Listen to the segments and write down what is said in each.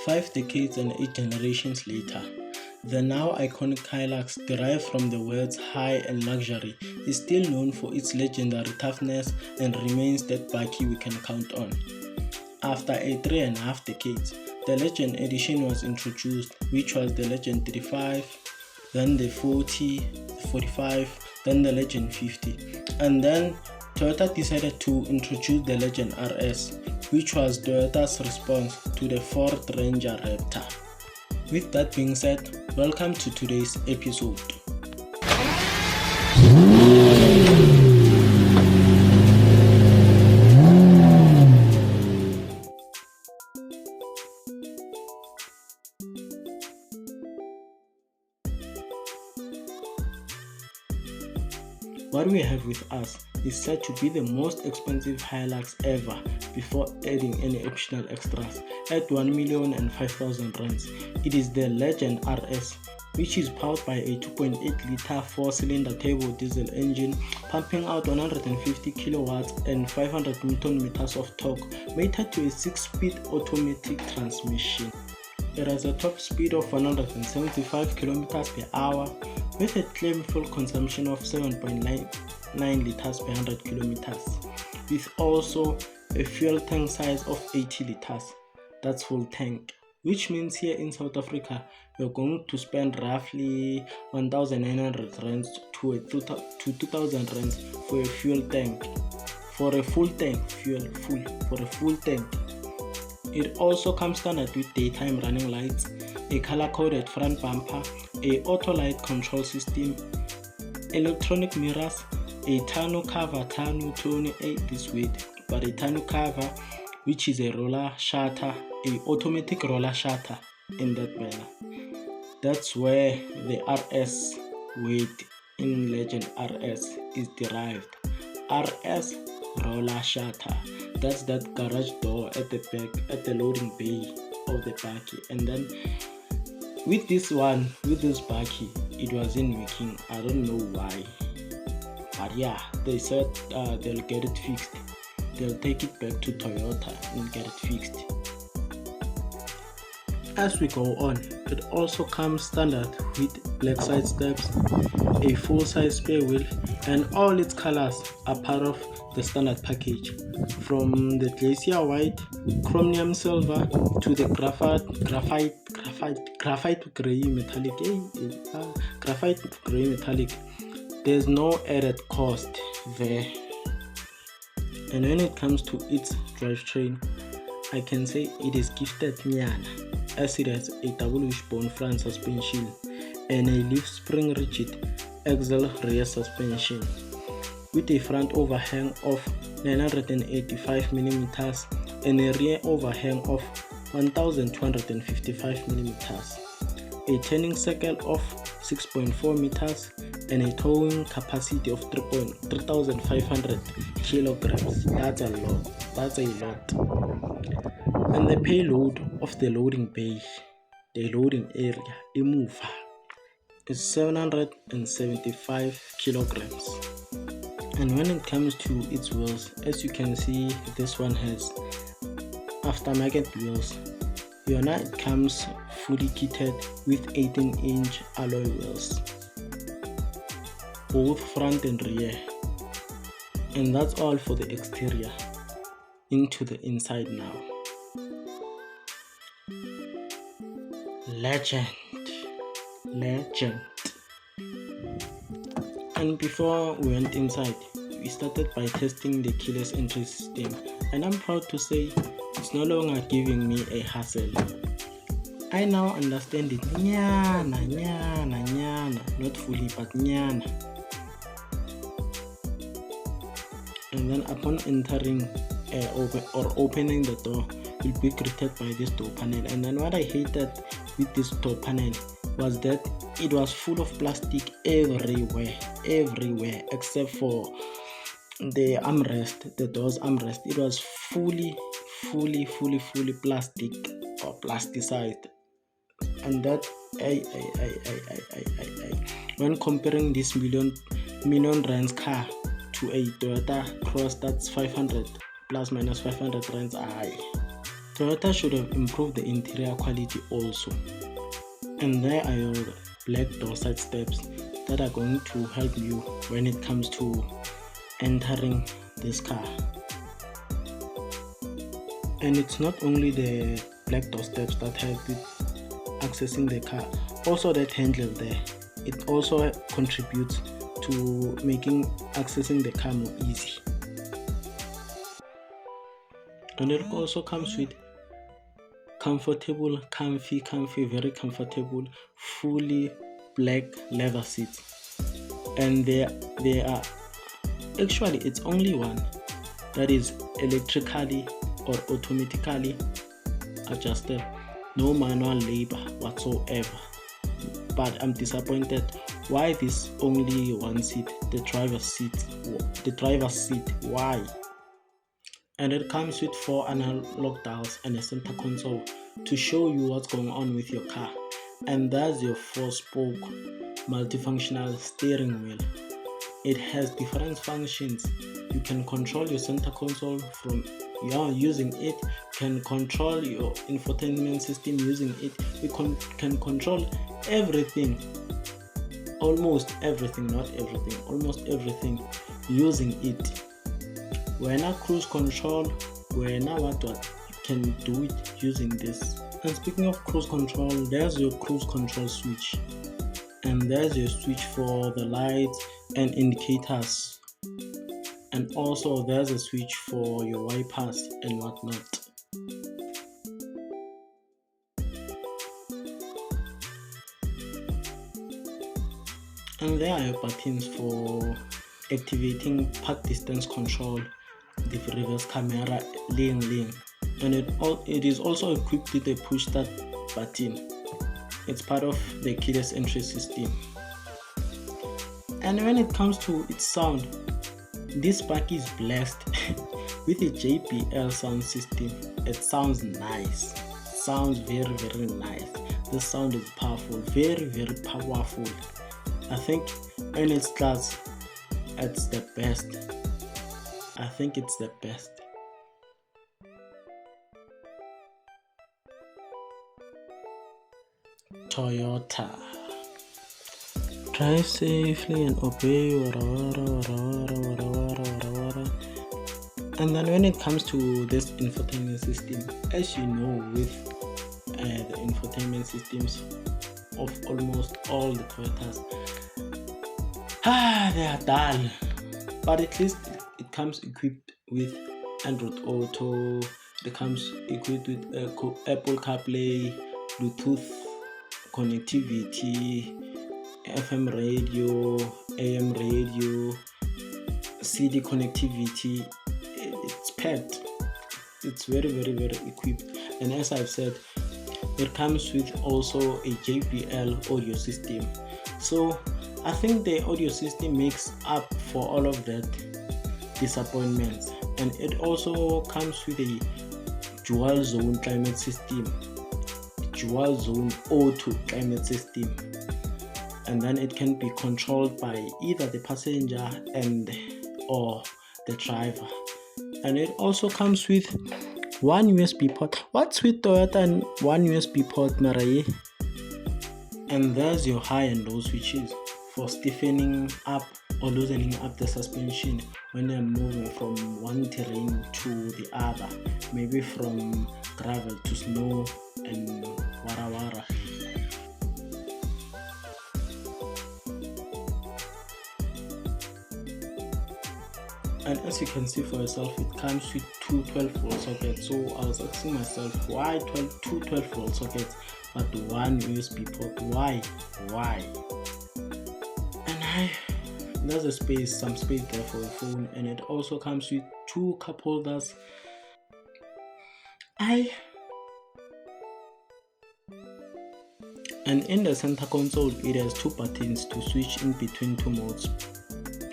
5 decades and 8 generations later, the now iconic Hilux, derived from the words high and luxury, is still known for its legendary toughness and remains that bakkie we can count on. After a 3.5 decades, the Legend Edition was introduced, which was the Legend 35, then the 40, the 45, then the Legend 50, and then Toyota decided to introduce the Legend RS, which was Toyota's response to the Ford Ranger Raptor. With that being said, welcome to today's episode. What we have with us is said to be the most expensive Hilux ever before adding any optional extras at 1,005,000 rands. It is the Legend RS, which is powered by a 2.8 litre 4-cylinder turbo diesel engine pumping out 150 kilowatts and 500 Newton meters of torque, mated to a 6-speed automatic transmission. It has a top speed of 175 kilometers per hour with a claimed fuel consumption of 7.9 liters per 100 kilometers, with also a fuel tank size of 80 liters. That's full tank, which means here in South Africa you're going to spend roughly 1,900 rands to 2,000 rands for a fuel tank, for a full tank, for a full tank. It also comes standard with daytime running lights, a color-coded front bumper, a auto-light control system, electronic mirrors, a tonneau cover, this weight, but a tonneau cover, which is a roller shutter, a automatic roller shutter in that manner. That's where the RS weight in Legend RS is derived. RS roller shutter. That's that garage door at the back, at the loading bay of the bakkie. And then with this bakkie, it wasn't working. I don't know why, but yeah, they said they'll get it fixed. They'll take it back to Toyota and get it fixed. As we go on, it also comes standard with black side steps, a full-size spare wheel, and all its colors are part of the standard package, from the glacier white, chromium silver to the graphite gray metallic. There's no added cost there. And when it comes to its drivetrain, I can say it is gifted nyana, as it has a double wishbone front suspension and a leaf spring rigid axle rear suspension with a front overhang of 985 mm and a rear overhang of 1255 mm, a turning circle of 6.4 meters, and a towing capacity of 3,500 kilograms. That's a lot. And the payload of the loading bay, the loading area, imuva, is 775 kilograms. And when it comes to its wheels, as you can see, this one has aftermarket wheels. It comes fully kitted with 18-inch alloy wheels, both front and rear. And that's all for the exterior. Into the inside now. Legend. And before we went inside, we started by testing the keyless entry system, and I'm proud to say it's no longer giving me a hassle. I now understand it, nyana, not fully but nyana. And then upon entering or opening the door, you'll be greeted by this door panel. And then what I hated with this door panel was that it was full of plastic everywhere except for the armrest, the door's armrest. It was fully plastic or plasticized, and that when comparing this million rands car to a Toyota Cross that's 500 plus minus 500 rands, Toyota should have improved the interior quality also. And there are your black door side steps that are going to help you when it comes to entering this car. And it's not only the black door steps that help with accessing the car, also that handle there, it also contributes to making accessing the car more easy. And it also comes with comfortable, comfy, very comfortable, fully black leather seats. And there are actually, it's only one that is electrically or automatically adjusted, no manual labor whatsoever. But I'm disappointed why this only one seat, the driver's seat, why? And it comes with 4 analog dials and a center console to show you what's going on with your car. And that's your 4-spoke multifunctional steering wheel. It has different functions. You can control your center console from using it. You can control your infotainment system using it. You can control everything, almost everything, not everything, almost everything using it. When I cruise control, when I what you can do it using this. And speaking of cruise control, there's your cruise control switch, and there's your switch for the lights and indicators, and also there's a switch for your wipers and whatnot. And there are your buttons for activating park distance control, the reverse camera, lane, and it is also equipped with a push start button. It's part of the keyless entry system. And when it comes to its sound, this bakkie is blessed with a JBL sound system. It sounds nice, sounds very nice. The sound is powerful, very powerful. I think in its class, it's the best. I think it's the best. Toyota. Drive safely and obey. And then when it comes to this infotainment system, as you know, with the infotainment systems of almost all the Toyotas, they are dull. But at least it comes equipped with Android Auto. It comes equipped with Apple CarPlay, Bluetooth connectivity, FM radio, AM radio, CD connectivity. It's packed. It's very equipped. And as I've said, it comes with also a JBL audio system. So I think the audio system makes up for all of that disappointments. And it also comes with a dual zone climate system, dual zone auto climate system, and then it can be controlled by either the passenger or the driver. And it also comes with one USB port. What's with Toyota and one USB port, Maraye? And there's your high and low switches for stiffening up or loosening up the suspension when you're moving from one terrain to the other, maybe from gravel to snow and wara. And as you can see for yourself, it comes with two 12-volt sockets. So I was asking myself, why two 12-volt sockets but one USB port? Why? And there's some space there for your phone, and it also comes with two cup holders. And in the center console, it has two buttons to switch in between two modes,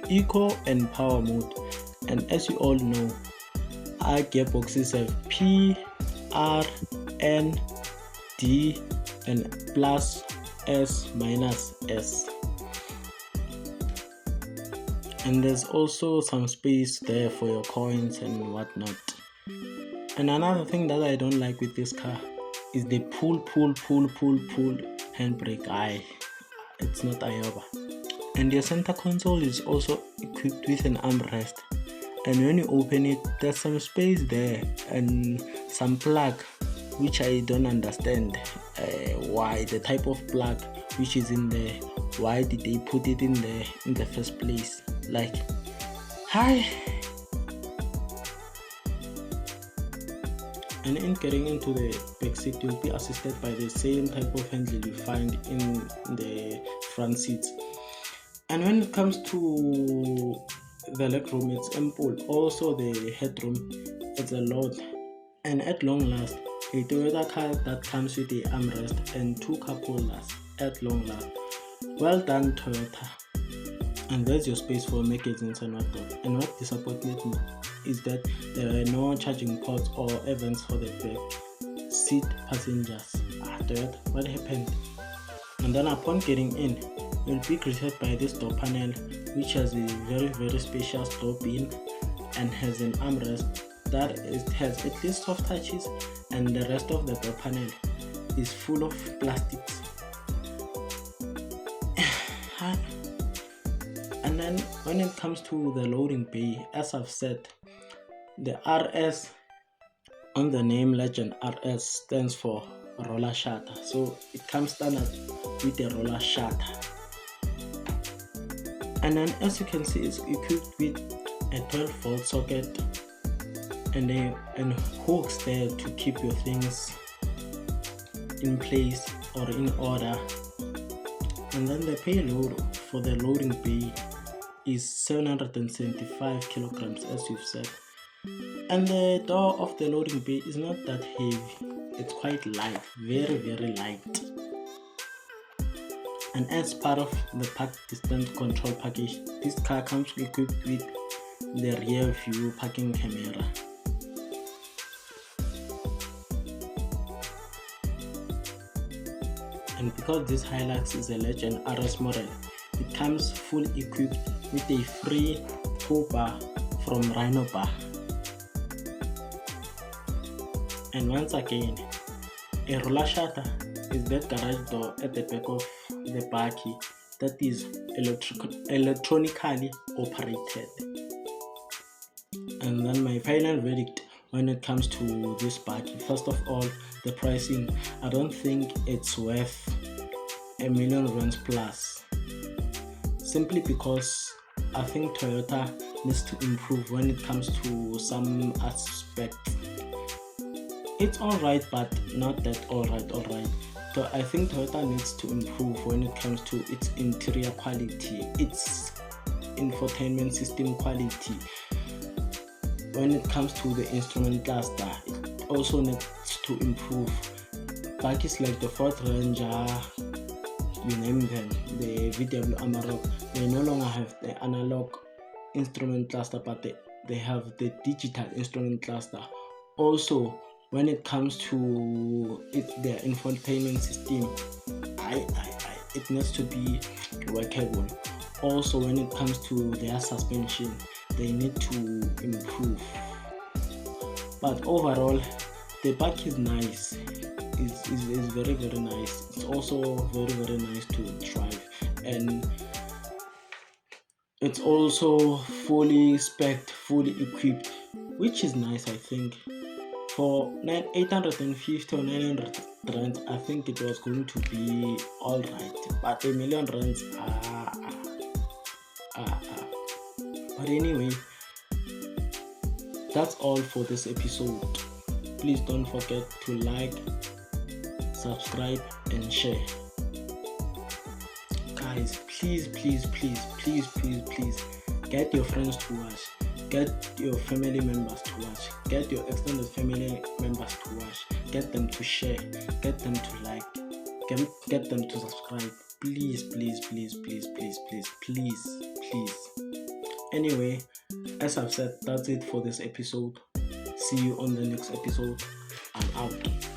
Eco and Power mode. And as you all know, our gearboxes have P, R, N, D, and plus, S, minus, S. And there's also some space there for your coins and whatnot. And another thing that I don't like with this car is the pull handbrake. It's not Ioba. And your center console is also equipped with an armrest, and when you open it, there's some space there and some plug, which I don't understand why the type of plug which is in there, why did they put it in there in the first place? Like, hi. And in getting into the back seat, you'll be assisted by the same type of handle you find in the front seats. And when it comes to the legroom, it's ample. Also the headroom, it's a lot. And at long last, a Toyota car that comes with a armrest and 2 cup holders at long last. Well done, Toyota. And there's your space for magazines and whatnot. And what disappointed me is that there are no charging ports or events for the back seat passengers. Toyota, what happened? And then upon getting in, you'll be greeted by this door panel, which has a very spacious door bin and has an armrest that has at least soft touches, and the rest of the door panel is full of plastics. And then when it comes to the loading bay, as I've said, the RS on the name Legend RS stands for roller shutter, so it comes standard with the roller shutter. And then as you can see, it's equipped with a 12-volt socket and hooks there to keep your things in place or in order. And then the payload for the loading bay is 775 kilograms, as you've said. And the door of the loading bay is not that heavy, it's quite light, very light. And as part of the park distance control package, this car comes equipped with the rear view parking camera. And because this Hilux is a Legend RS model, it comes full equipped with a free Towbar from Bar. And once again, a roller shutter is that garage door at the back of the bakkie that is electronically operated. And then my final verdict when it comes to this bakkie, first of all, the pricing. I don't think it's worth R1 million plus, simply because I think Toyota needs to improve when it comes to some aspects. It's alright, but not that alright. So I think Toyota needs to improve when it comes to its interior quality, its infotainment system quality. When it comes to the instrument cluster, it also needs to improve. Bakkies like the Ford Ranger, we name them, the VW Amarok, they no longer have the analog instrument cluster, but they have the digital instrument cluster. Also, when it comes to their infotainment system, it needs to be workable. Also, when it comes to their suspension, they need to improve. But overall, the bakkie is nice. It's very nice. It's also very nice to drive, and it's also fully spec'd, fully equipped, which is nice. I think for 850 or 900 rands, I think it was going to be alright, but R1 million, but anyway, that's all for this episode. Please don't forget to like, subscribe and share. Guys, please get your friends to watch, get your family members to watch, get your extended family members to watch, get them to share, get them to like, get them to subscribe. Please. Anyway, as I've said, that's it for this episode. See you on the next episode. I'm out.